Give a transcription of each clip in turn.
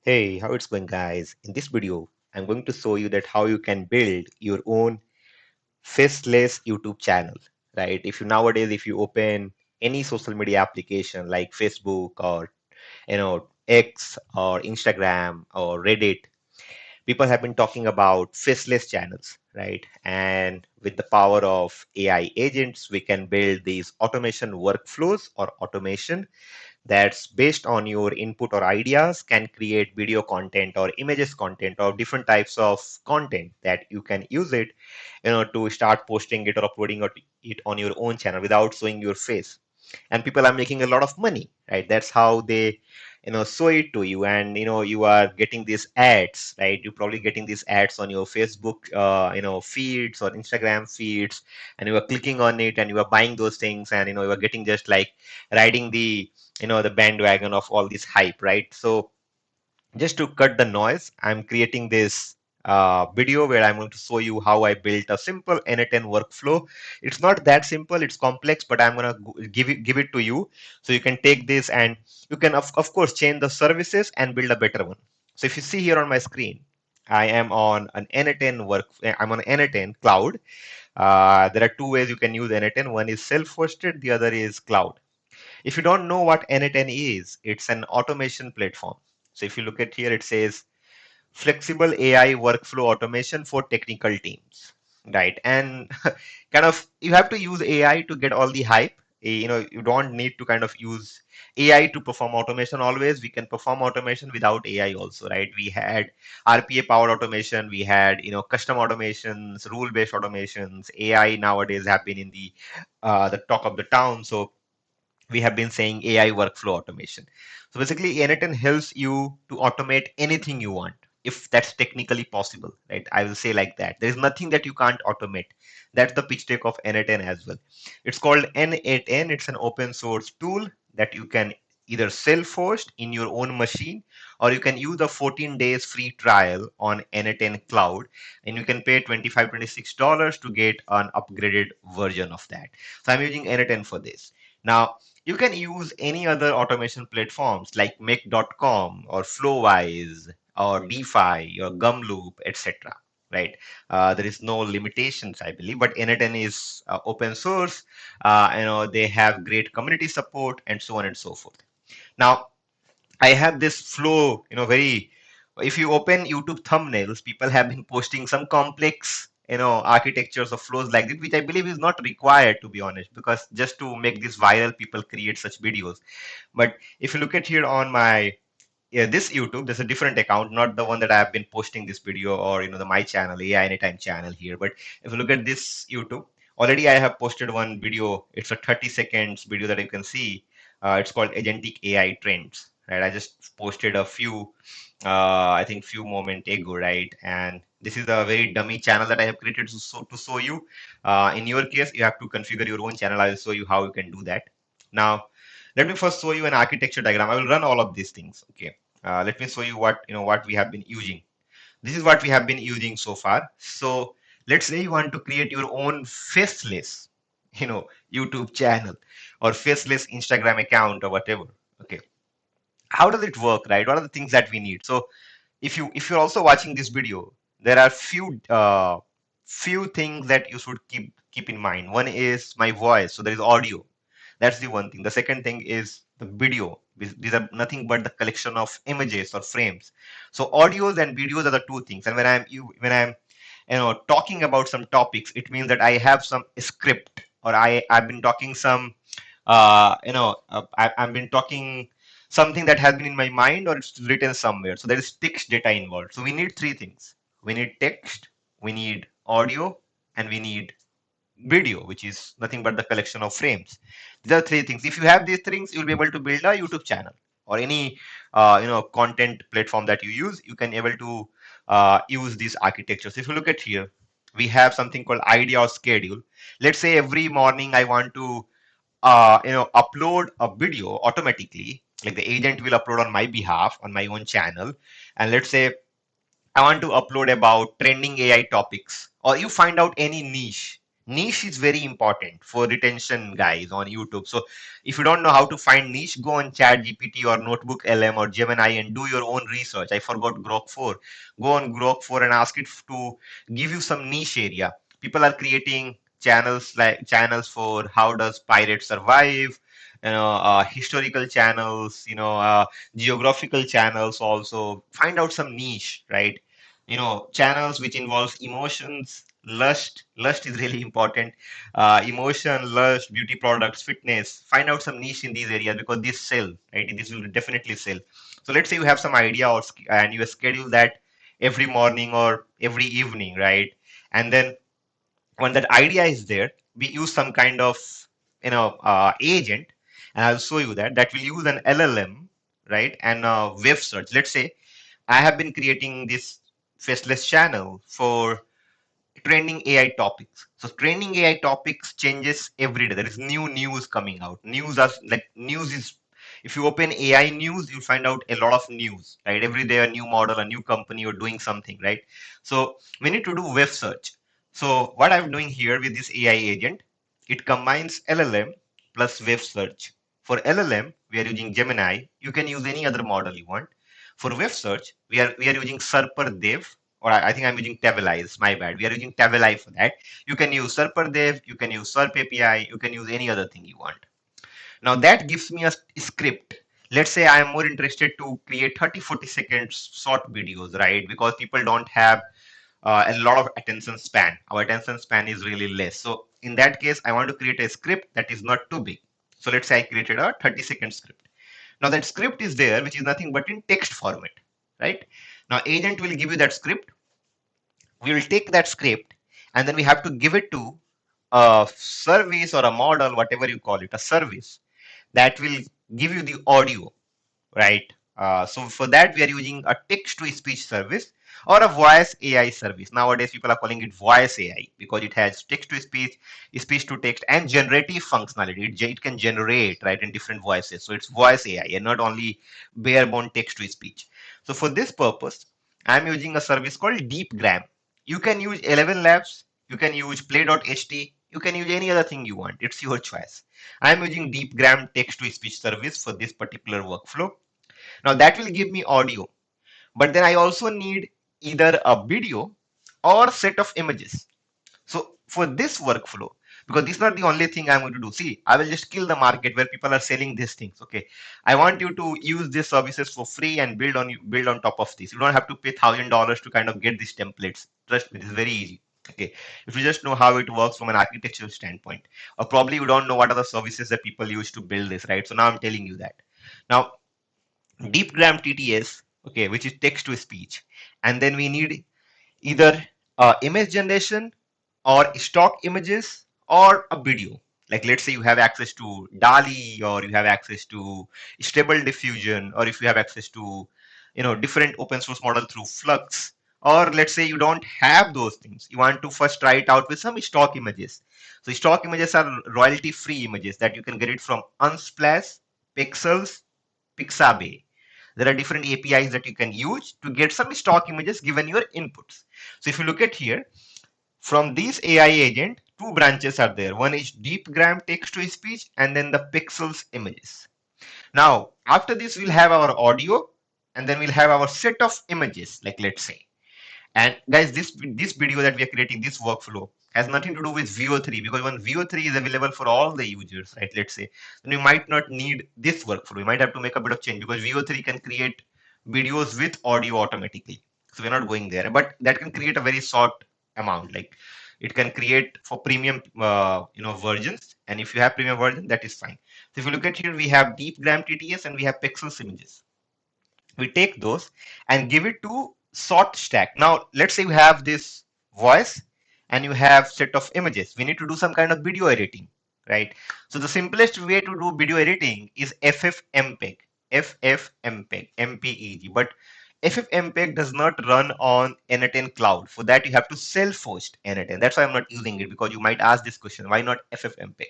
Hey, how it's going, guys? In this video, I'm going to show you that how you can build your own faceless YouTube channel, right? If you open any social media application like Facebook or X or Instagram or Reddit, people have been talking about faceless channels, right? And with the power of AI agents, we can build these automation workflows or automation that's based on your input or ideas can create video content or images content or different types of content that you can use it to start posting it or uploading it on your own channel without showing your face, and people are making a lot of money, right? That's how they show it to you, and you are getting these ads, right? You're probably getting these ads on your Facebook feeds or Instagram feeds, and you are clicking on it and you are buying those things, and you are getting just like riding the bandwagon of all this hype, right? So just to cut the noise, I'm creating this video where I'm going to show you how I built a simple n8n workflow. It's not that simple, it's complex, but I'm going to give it to you. So you can take this and you can, of course, change the services and build a better one. So if you see here on my screen, I am on an I'm on an n8n cloud. There are two ways you can use n8n. One is self-hosted, the other is cloud. If you don't know what n8n is, it's an automation platform. So if you look at here, it says flexible AI workflow automation for technical teams, right? And kind of you have to use AI to get all the hype. You don't need to kind of use AI to perform automation always. We can perform automation without AI also, right? We had RPA powered automation, we had custom automations, rule based automations. AI nowadays have been in the talk of the town. So we have been saying AI workflow automation. So basically, n8n helps you to automate anything you want, if that's technically possible, right? I will say like that. There is nothing that you can't automate. That's the pitch deck of n8n as well. It's called n8n. It's an open source tool that you can either self-host in your own machine, or you can use a 14 days free trial on n8n cloud, and you can pay $25-26 to get an upgraded version of that. So I'm using n8n for this. Now, you can use any other automation platforms like make.com or Flowwise or DeFi or Gumloop, etc. Right? There is no limitations, I believe, but n8n is open source. They have great community support and so on and so forth. Now, I have this flow, very. If you open YouTube thumbnails, people have been posting some complex, architectures of flows like this, which I believe is not required, to be honest, because just to make this viral, people create such videos. But if you look at here on my this YouTube, there's a different account, not the one that I have been posting this video, or the my channel, AI Anytime channel here. But if you look at this YouTube, already I have posted one video. It's a 30 seconds video that you can see. It's called Agentic AI Trends. Right, I just posted a few, I think few moment ago, right? And this is a very dummy channel that I have created to show you. In your case, you have to configure your own channel. I will show you how you can do that. Now, let me first show you an architecture diagram. I will run all of these things. Okay. Let me show you what we have been using. This is what we have been using so far. So let's say you want to create your own faceless, YouTube channel or faceless Instagram account or whatever. Okay. How does it work, right? What are the things that we need? So if you're also watching this video, there are few things that you should keep in mind. One is my voice. So there is audio. That's the one thing. The second thing is the video. These are nothing but the collection of images or frames. So audios and videos are the two things. And when I'm talking about some topics, it means that I have some script, or I've been talking some I've been talking something that has been in my mind, or it's written somewhere. So there is text data involved. So we need three things. We need text, we need audio, and we need video, which is nothing but the collection of frames. These are three things. If you have these things, you'll be able to build a YouTube channel or any content platform that you use. You can able to use these architectures. If you look at here, we have something called idea or schedule. Let's say every morning I want to upload a video automatically, like the agent will upload on my behalf on my own channel. And let's say I want to upload about trending AI topics, or you find out any niche. Niche is very important for retention, guys, on YouTube. So if you don't know how to find niche, go on Chat GPT or Notebook LM or Gemini and do your own research. I forgot Grok 4. Go on Grok 4 and ask it to give you some niche area. People are creating channels for how does pirate survive, historical channels, geographical channels. Also find out some niche, right? Channels which involves emotions, lust is really important. Emotion, lust, beauty products, fitness. Find out some niche in these areas because these sell, right? This will definitely sell. So let's say you have some idea and you schedule that every morning or every evening, right? And then when that idea is there, we use some kind of agent, and I'll show you that will use an LLM, right? And web search. Let's say I have been creating this faceless channel for trending AI topics. So trending AI topics changes every day. There is new news coming out. News is, if you open AI news, you find out a lot of news, right? Every day a new model, a new company, or doing something, right? So we need to do web search. So what I'm doing here with this AI agent, it combines LLM plus web search. For LLM, we are using Gemini. You can use any other model you want. For web search, we are using Serper or I think I'm using Tavelize, my bad. We are using Tavelai for that. You can use SerperDev, you can use Serp API, you can use any other thing you want. Now that gives me a script. Let's say I am more interested to create 30, 40 seconds short videos, right? Because people don't have a lot of attention span. Our attention span is really less. So in that case, I want to create a script that is not too big. So let's say I created a 30-second script. Now that script is there, which is nothing but in text format, right? Now agent will give you that script. We will take that script and then we have to give it to a service or a model, whatever you call it, a service that will give you the audio, right? So for that, we are using a text-to-speech service or a voice AI service. Nowadays, people are calling it voice AI because it has text-to-speech, speech-to-text, and generative functionality. It can generate, right, in different voices. So it's voice AI and not only bare-bone text-to-speech. So for this purpose, I'm using a service called DeepGram. You can use 11 Labs, you can use Play.ht, you can use any other thing you want. It's your choice. I'm using DeepGram text-to-speech service for this particular workflow. Now that will give me audio, but then I also need either a video or set of images. So for this workflow, because this is not the only thing I'm going to do. See, I will just kill the market where people are selling these things. Okay, I want you to use these services for free and build on top of this. You don't have to pay $1,000 to kind of get these templates. Trust me, it's very easy. Okay, if you just know how it works from an architectural standpoint, or probably you don't know what are the services that people use to build this, right? So now I'm telling you that. Now DeepGram TTS, okay, which is text to speech, and then we need either image generation or stock images or a video. Like let's say you have access to DALI or you have access to stable diffusion or if you have access to different open source model through Flux, or let's say you don't have those things, you want to first try it out with some stock images. So stock images are royalty free images that you can get it from Unsplash, Pexels, Pixabay. There are different APIs that you can use to get some stock images given your inputs. So if you look at here, from this AI agent, two branches are there. One is DeepGram text to speech and then the Pexels images. Now, after this, we'll have our audio and then we'll have our set of images, like let's say. And guys, this video that we are creating, this workflow, has nothing to do with VO3 because when VO3 is available for all the users, right? Let's say, then you might not need this workflow. You might have to make a bit of change because VO3 can create videos with audio automatically. So we're not going there, but that can create a very short amount. Like it can create for premium, versions. And if you have premium version, that is fine. So if you look at here, we have DeepGram TTS and we have Pexels images. We take those and give it to Shotstack. Now, let's say you have this voice and you have set of images. We need to do some kind of video editing, right? So the simplest way to do video editing is FFmpeg, FFmpeg, MPEG. But FFmpeg does not run on n8n cloud. For that, you have to self-host n8n. That's why I'm not using it because you might ask this question, why not FFmpeg?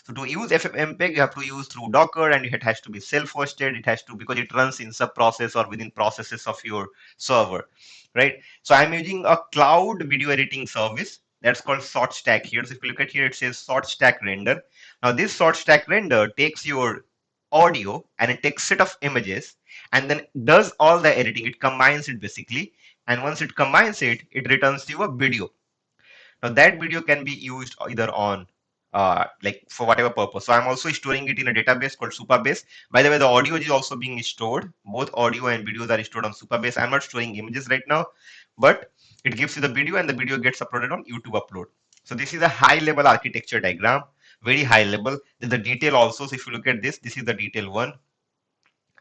So to use FFmpeg, you have to use through Docker and it has to be self-hosted. It has to, because it runs in sub-process or within processes of your server, right? So I'm using a cloud video editing service That's called Shotstack here. So if you look at here, it says Shotstack render. Now this Shotstack render takes your audio and it takes set of images and then does all the editing. It combines it basically. And once it combines it, it returns you a video. Now that video can be used either on like for whatever purpose. So I'm also storing it in a database called Supabase. By the way, the audio is also being stored. Both audio and videos are stored on Supabase. I'm not storing images right now, but it gives you the video and the video gets uploaded on YouTube upload. So this is a high level architecture diagram, very high level. There's the detail also. So if you look at this, this is the detail one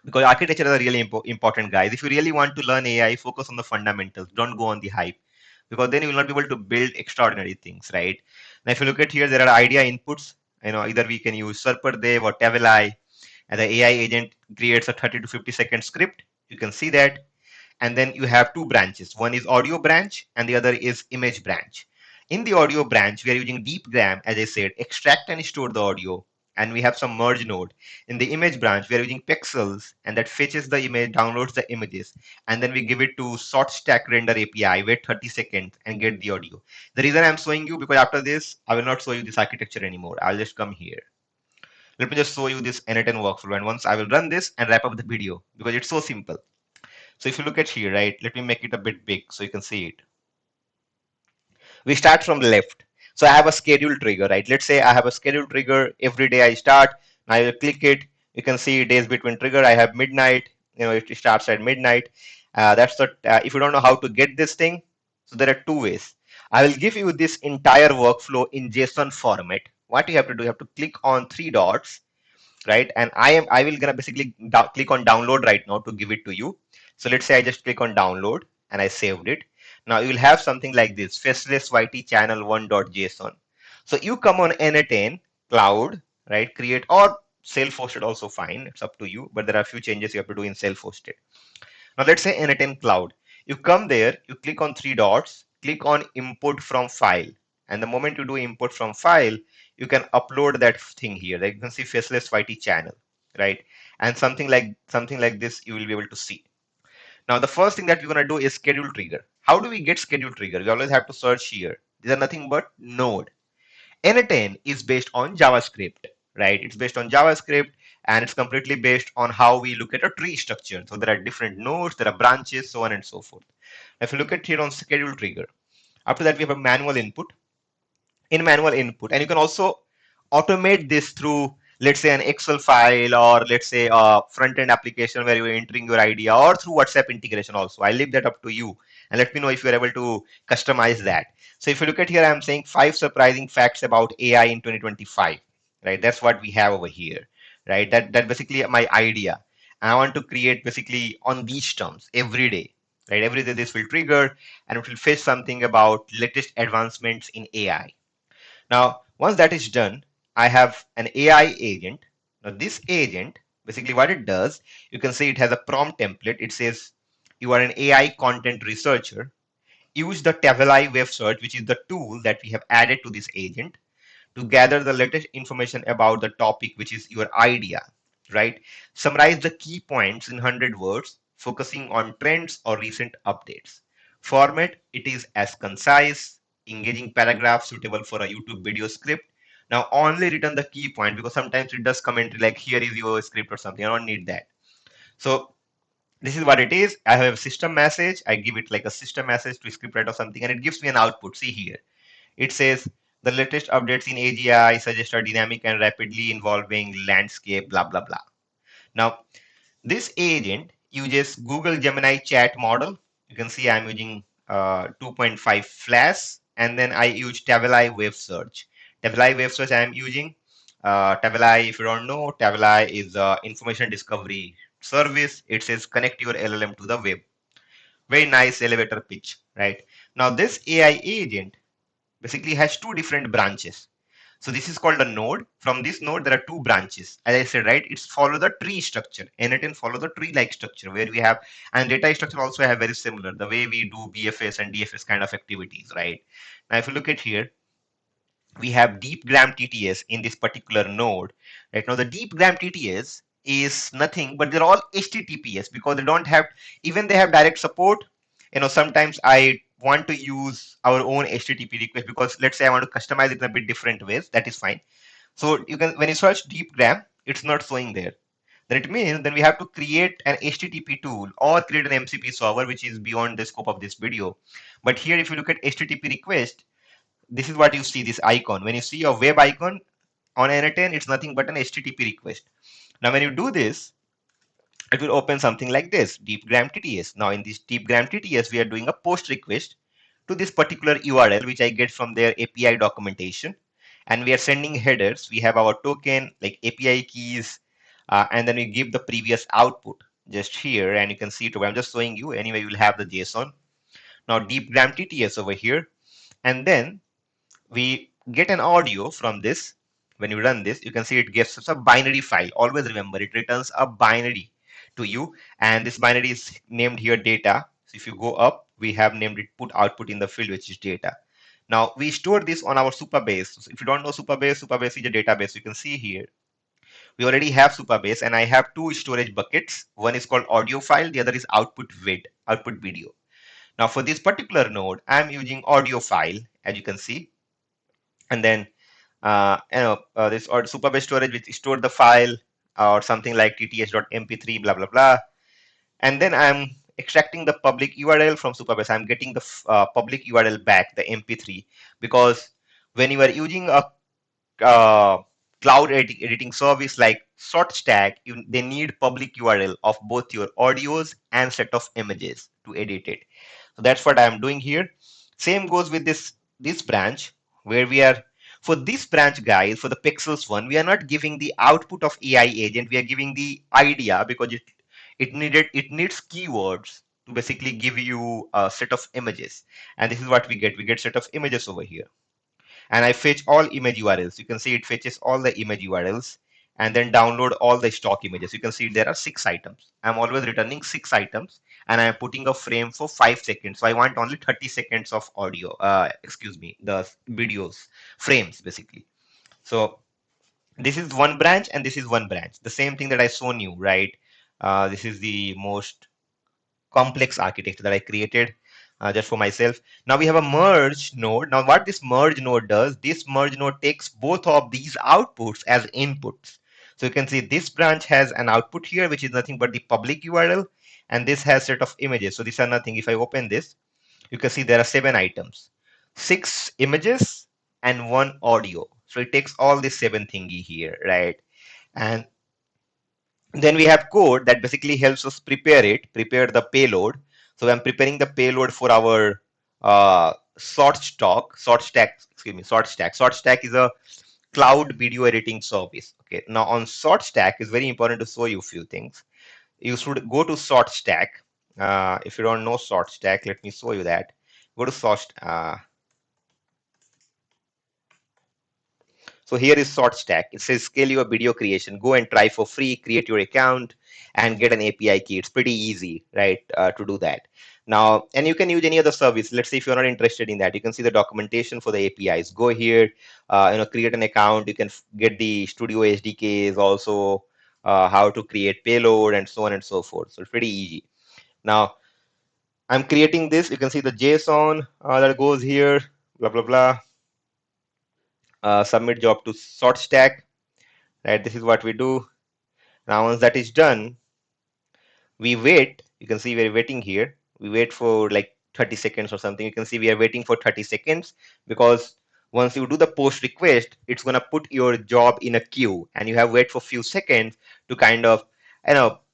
because architecture is really important, guys. If you really want to learn AI, focus on the fundamentals. Don't go on the hype because then you will not be able to build extraordinary things, right? Now, if you look at here, there are idea inputs. Either we can use Serperdev or Tavelai, and the AI agent creates a 30 to 50-second script. You can see that. And then you have two branches. One is audio branch and the other is image branch. In the audio branch, we are using DeepGram, as I said, extract and store the audio. And we have some merge node. In the image branch, we are using Pexels, and that fetches the image, downloads the images, and then we give it to Shotstack render API, wait 30 seconds, and get the audio. The reason I'm showing you, because after this, I will not show you this architecture anymore. I'll just come here. Let me just show you this n8n workflow, and once I will run this and wrap up the video, because it's so simple. So if you look at here, right, let me make it a bit big so you can see it. We start from the left. So I have a schedule trigger, right? Let's say I have a schedule trigger. Every day I start. Now I will click it. You can see days between trigger. I have midnight. It starts at midnight. That's the, if you don't know how to get this thing, so there are two ways. I will give you this entire workflow in JSON format. What you have to do, you have to click on three dots, right? And I will gonna basically click on download right now to give it to you. So let's say I just click on download and I saved it. Now you will have something like this, Faceless YT channel 1.json. So you come on n8n cloud, right? Create or self-hosted also fine. It's up to you, but there are a few changes you have to do in self-hosted. Now let's say n8n cloud. You come there, you click on three dots, click on import from file. And the moment you do import from file, you can upload that thing here. Like you can see Faceless YT channel, right? And something like this you will be able to see. Now the first thing that we're gonna do is schedule trigger. How do we get schedule trigger? We always have to search here. These are nothing but node. n8n is based on JavaScript, right? It's based on JavaScript and it's completely based on how we look at a tree structure. So there are different nodes, there are branches, so on and so forth. If you look at here on schedule trigger, after that we have a manual input. In manual input, and you can also automate this through, let's say, an Excel file, or let's say a front-end application where you're entering your idea, or through WhatsApp integration also. I leave that up to you, and let me know if you're able to customize that. So if you look at here, I'm saying 5 surprising facts about AI in 2025, right? That's what we have over here, right? That basically my idea. I want to create basically on these terms every day, right? Every day this will trigger, and it will fetch something about latest advancements in AI. Now, once that is done, I have an AI agent. Now, this agent, basically what it does, you can see it has a prompt template. It says, you are an AI content researcher. Use the Tavelai web search, which is the tool that we have added to this agent, to gather the latest information about the topic, which is your idea, right? Summarize the key points in 100 words, focusing on trends or recent updates. Format, it is as concise, engaging paragraph suitable for a YouTube video script. Now only return the key point because sometimes it does comment like here is your script or something. I don't need that. So this is what it is. I have a system message. I give it like a system message to scriptwriter or something, and it gives me an output. See here. It says the latest updates in AGI suggest a dynamic and rapidly evolving landscape, blah, blah, blah. Now, this agent uses Google Gemini chat model. You can see I'm using 2.5 Flash, and then I use Tavelai web search. Tavelai web search I'm using. Tavelai, if you don't know, Tavelai is a information discovery service. It says connect your LLM to the web. Very nice elevator pitch, right? Now, this AI agent basically has two different branches. So this is called a node. From this node, there are two branches. As I said, right, it's follow the tree structure. n8n follow the tree-like structure where we have, and data structure also have very similar, the way we do BFS and DFS kind of activities, right? Now, if you look at here, we have DeepGram TTS in this particular node. Right now, the DeepGram TTS is nothing, but they're all HTTPS because they don't have, even they have direct support. Sometimes I want to use our own HTTP request, because let's say I want to customize it in a bit different ways, that is fine. So you can, when you search DeepGram, it's not showing there. Then it means then we have to create an HTTP tool or create an MCP server, which is beyond the scope of this video. But here, if you look at HTTP request, this is what you see, this icon. When you see a web icon on n8n, it's nothing but an HTTP request. Now, when you do this, it will open something like this, DeepGram TTS. Now, in this DeepGram TTS, we are doing a post request to this particular URL, which I get from their API documentation. And we are sending headers. We have our token, like API keys, and then we give the previous output just here. And you can see it over. I'm just showing you. Anyway, you'll have the JSON. Now, DeepGram TTS over here. And then we get an audio from this. When you run this, you can see it gives us a binary file. Always remember, it returns a binary to you, and this binary is named here data. So if you go up, we have named it put output in the field, which is data. Now we store this on our Supabase. So if you don't know Supabase, Supabase is a database. You can see here we already have Supabase, and I have two storage buckets. One is called audio file, the other is output output video. Now for this particular node, I'm using audio file, as you can see, and then this or Supabase storage which store the file or something like tts.mp3 blah blah blah, and then I'm extracting the public URL from Supabase. I'm getting the public URL back, the mp3, because when you are using a uh, cloud editing service like Shotstack, they need public URL of both your audios and set of images to edit it. So that's what I'm doing here. Same goes with this branch, where we are, for this branch, guys, for the Pexels one, we are not giving the output of AI agent. We are giving the idea, because it needs keywords to basically give you a set of images, and this is what we get. We get set of images over here, and I fetch all image URLs. You can see it fetches all the image URLs and then download all the stock images. You can see there are 6 items. I'm always returning 6 items, and I'm putting a frame for 5 seconds. So I want only 30 seconds of audio, excuse me, the videos, frames basically. So this is one branch and this is one branch. The same thing that I shown you, right? This is the most complex architecture that I created just for myself. Now we have a merge node. Now what this merge node does, this merge node takes both of these outputs as inputs. So you can see this branch has an output here, which is nothing but the public URL, and this has set of images. So these are nothing. If I open this, you can see there are 7 items, 6 images and 1 audio. So it takes all these 7 thingy here, right? And then we have code that basically helps us prepare the payload. So I'm preparing the payload for our Shotstack is a cloud video editing service. Okay, now on Shotstack, it's very important to show you a few things. You should go to Shotstack. If you don't know Shotstack, let me show you that. Go to Shotstack. So here is Shotstack. It says scale your video creation. Go and try for free, create your account and get an API key. It's pretty easy, right, to do that. Now, and you can use any other service. Let's say if you're not interested in that, you can see the documentation for the APIs. Go here, create an account. You can get the Studio SDKs, also how to create payload and so on and so forth. So it's pretty easy. Now, I'm creating this. You can see the JSON that goes here, blah, blah, blah. Submit job to Shotstack, right? This is what we do. Now once that is done, we wait. You can see we're waiting here. We wait for like 30 seconds or something. You can see we are waiting for 30 seconds because once you do the post request, it's going to put your job in a queue and you have wait for a few seconds to kind of,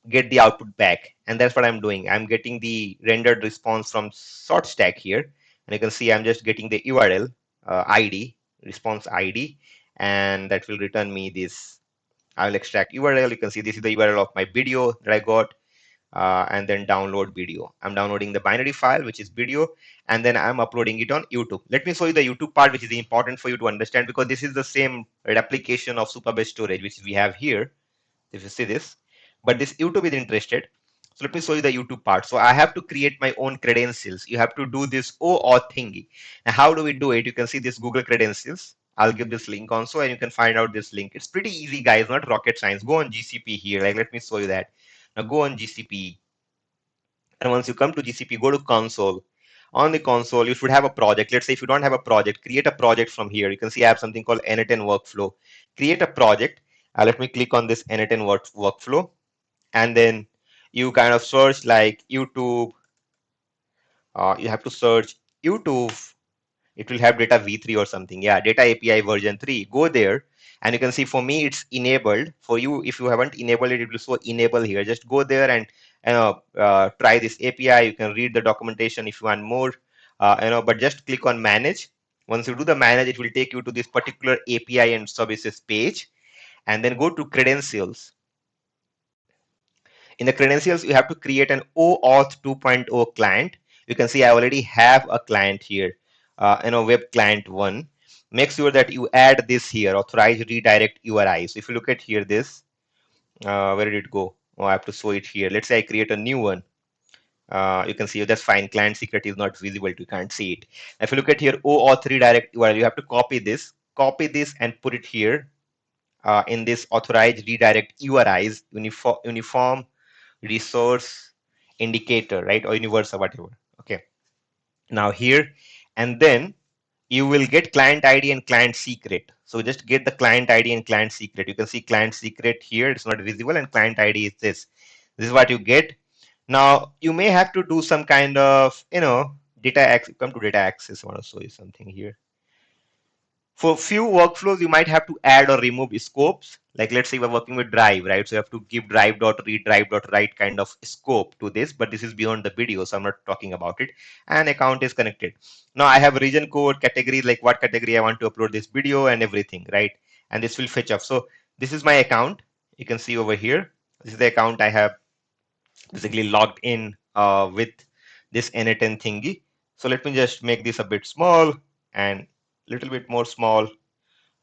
get the output back. And that's what I'm doing. I'm getting the rendered response from Shotstack here. And you can see I'm just getting the URL ID, response ID, and that will return me this. I will extract URL. You can see this is the URL of my video that I got, and then download video. I'm downloading the binary file, which is video, and then I'm uploading it on YouTube. Let me show you the YouTube part, which is important for you to understand because this is the same replication of Supabase storage, which we have here. If you see this, but this YouTube is interested. So let me show you the YouTube part. So I have to create my own credentials. You have to do this OAuth thingy. And how do we do it? You can see this Google credentials. I'll give this link also, and you can find out this link. It's pretty easy, guys, not rocket science. Go on GCP here. Like, let me show you that. Now go on GCP. And once you come to GCP, go to console. On the console, you should have a project. Let's say if you don't have a project, create a project from here. You can see I have something called n8n workflow. Create a project. Let me click on this n8n workflow, and then you kind of search like YouTube. You have to search YouTube. It will have data v3 or something. Yeah, data API version 3. Go there, and you can see for me it's enabled. For you, if you haven't enabled it, it will show enable here. Just go there and try this API. You can read the documentation if you want more. But just click on manage. Once you do the manage, it will take you to this particular API and services page, and then go to credentials. In the credentials, you have to create an OAuth 2.0 client. You can see I already have a client here, web client 1. Make sure that you add this here, authorize redirect URI. So if you look at here, this, where did it go? Oh, I have to show it here. Let's say I create a new one. You can see that's fine. Client secret is not visible. You can't see it. If you look at here, OAuth redirect URL, you have to copy this and put it here in this authorized redirect URIs, uniform resource indicator, right? Or universe or whatever. Okay. Now here, and then you will get client ID and client secret. So just get the client ID and client secret. You can see client secret here. It's not visible, and client ID is this. This is what you get. Now you may have to do some kind of, data access. Come to data access. I want to show you something here. For few workflows, you might have to add or remove scopes. Like let's say we're working with Drive, right? So you have to give drive.read, drive.write kind of scope to this, but this is beyond the video, so I'm not talking about it. And account is connected. Now I have region code, categories, like what category I want to upload this video and everything, right? And this will fetch up. So this is my account. You can see over here. This is the account I have basically logged in with this n8n thingy. So let me just make this a bit small and little bit more small.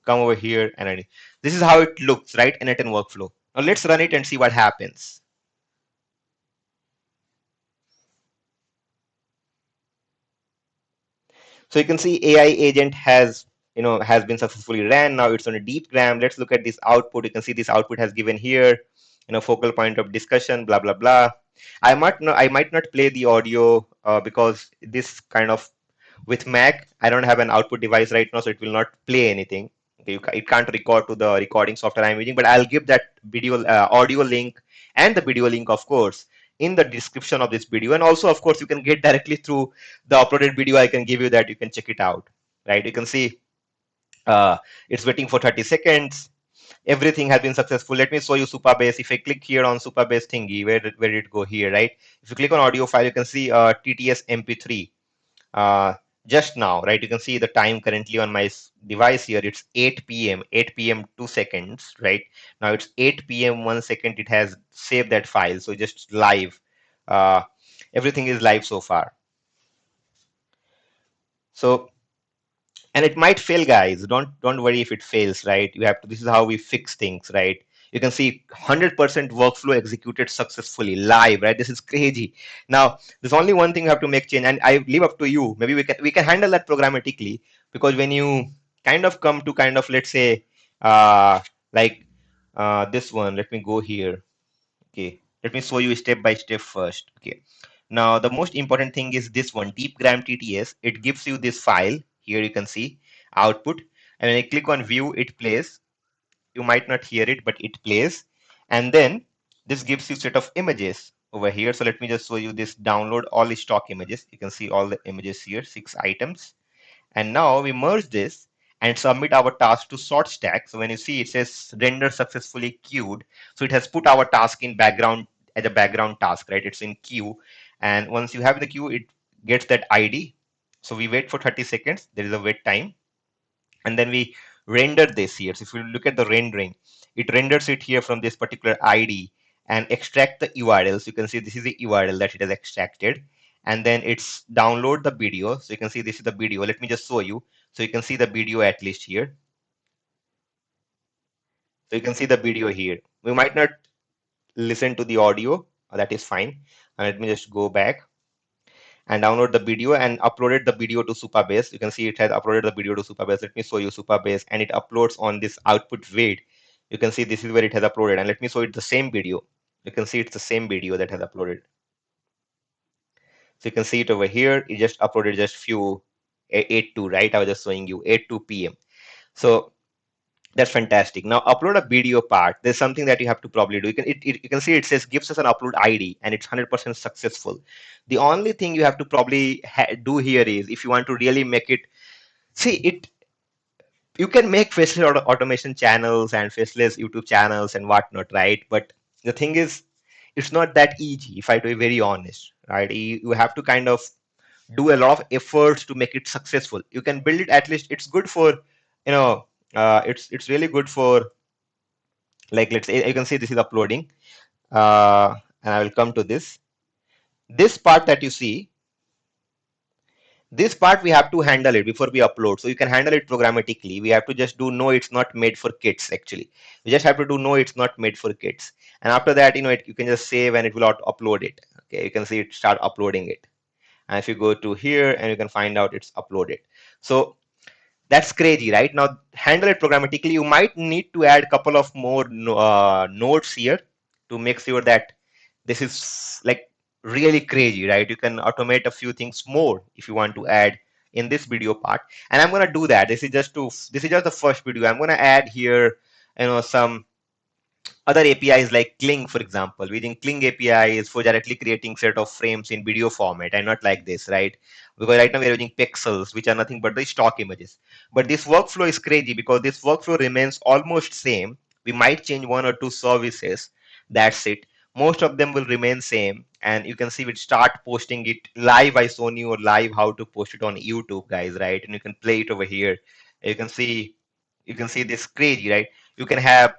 Come over here and edit. This is how it looks, right? n8n workflow. Now let's run it and see what happens. So you can see AI agent has been successfully ran. Now it's on a DeepGram. Let's look at this output. You can see this output has given here, focal point of discussion, blah blah blah. I might not play the audio because this kind of, with Mac, I don't have an output device right now, so it will not play anything. Okay, it can't record to the recording software I'm using, but I'll give that video audio link and the video link, of course, in the description of this video. And also, of course, you can get directly through the uploaded video. I can give you that. You can check it out, right? You can see it's waiting for 30 seconds. Everything has been successful. Let me show you Supabase. If I click here on Supabase thingy, where did it go here, right? If you click on audio file, you can see TTS MP3. Just now, right? You can see the time currently on my device here. It's 8 p.m. 8 p.m. 2 seconds, right? Now it's 8 p.m. 1 second. It has saved that file. So just live. Uh, Everything is live so far. So, and it might fail, guys. Don't worry if it fails, right? You have to. This is how we fix things, right? You can see 100% workflow executed successfully live, right? This is crazy. Now there's only one thing you have to make change, and I leave up to you. Maybe we can handle that programmatically, because when you kind of come to kind of, let's say, like this one. Let me go here. Okay, let me show you step by step first. Okay, now the most important thing is this one, DeepGram TTS. It gives you this file here. You can see output, and when I click on view, it plays. You might not hear it, but it plays. And then this gives you set of images over here. So let me just show you this. Download all the stock images. You can see all the images here, 6 items. And now we merge this and submit our task to Shotstack. So when you see, it says render successfully queued. So it has put our task in background as a background task, right? It's in queue. And once you have the queue, it gets that ID. So we wait for 30 seconds. There is a wait time. And then we render this here. So if you look at the rendering, it renders it here from this particular ID and extract the URLs. You can see this is the URL that it has extracted. And then it's download the video. So you can see this is the video. Let me just show you. So you can see the video at least here. So you can see the video here. We might not listen to the audio. That is fine. And let me just go back and download the video and uploaded the video to Supabase. You can see it has uploaded the video to Supabase. Let me show you Supabase, and it uploads on this output wait. You can see this is where it has uploaded, and let me show it the same video. You can see it's the same video that has uploaded. So you can see it over here. It just uploaded just few 8 to, right? I was just showing you 8 to p.m. So that's fantastic. Now upload a video part. There's something that you have to probably do. You can see it says gives us an upload ID and it's 100% successful. The only thing you have to probably do here is if you want to really make it, see it, you can make faceless automation channels and faceless YouTube channels and whatnot, right? But the thing is, it's not that easy. If I to be very honest, right? You have to kind of do a lot of efforts to make it successful. You can build it, at least it's good for, you know, it's really good for, like, let's say you can see this is uploading, and I will come to this part that you see. This part we have to handle it before we upload, so you can handle it programmatically. We have to just do no, it's not made for kids. Actually, we just have to do no, it's not made for kids, and after that, you can just save and it will upload it. Okay, you can see it start uploading it, and if you go to here and you can find out it's uploaded. So that's crazy, right? Now handle it programmatically. You might need to add a couple of more nodes here to make sure that this is like really crazy, right? You can automate a few things more if you want to add in this video part. And I'm gonna do that. This is just the first video. I'm gonna add here, some other APIs like Kling, for example. Using Kling API is for directly creating set of frames in video format and not like this, right? Because right now we're using pexels, which are nothing but the stock images. But this workflow is crazy because this workflow remains almost same. We might change one or two services. That's it. Most of them will remain same. And you can see we start posting it live. I shown you live how to post it on YouTube, guys, right? And you can play it over here. You can see this crazy, right? You can have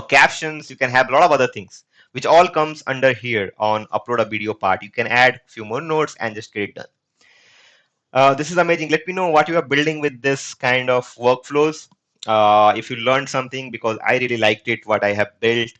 captions. You can have a lot of other things which all comes under here on upload a video part. You can add a few more nodes and just get it done. This is amazing. Let me know what you are building with this kind of workflows. If you learned something, because I really liked it, what I have built.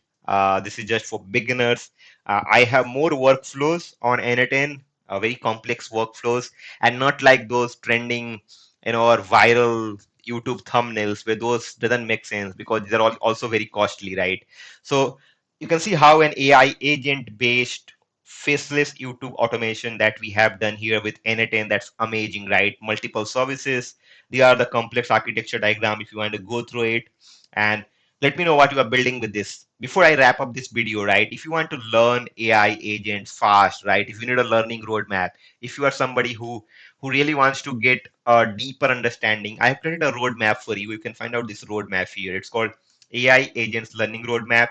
This is just for beginners. I have more workflows on n8n, very complex workflows, and not like those trending, or viral YouTube thumbnails where those doesn't make sense because they're all also very costly, right? So you can see how an AI agent based faceless YouTube automation that we have done here with n8n. That's amazing, right? Multiple services. They are the complex architecture diagram if you want to go through it. And let me know what you are building with this. Before I wrap up this video, right? If you want to learn AI agents fast, right? If you need a learning roadmap, if you are somebody who really wants to get a deeper understanding, I have created a roadmap for you. You can find out this roadmap here. It's called AI Agents Learning Roadmap.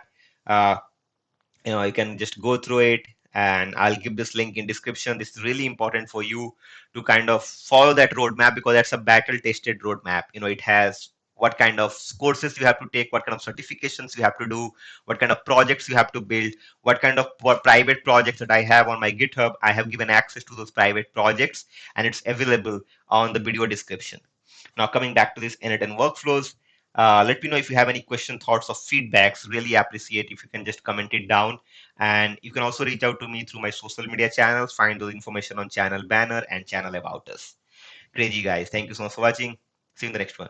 Uh, you can just go through it, and I'll give this link in description. This is really important for you to kind of follow that roadmap because that's a battle tested roadmap. It has what kind of courses you have to take, what kind of certifications you have to do, what kind of projects you have to build, what private projects that I have on my GitHub. I have given access to those private projects, and it's available on the video description. Now coming back to this n8n workflows, let me know if you have any question, thoughts, or feedbacks. Really appreciate if you can just comment it down. And you can also reach out to me through my social media channels. Find those information on channel banner and channel about us. Crazy guys. Thank you so much for watching. See you in the next one.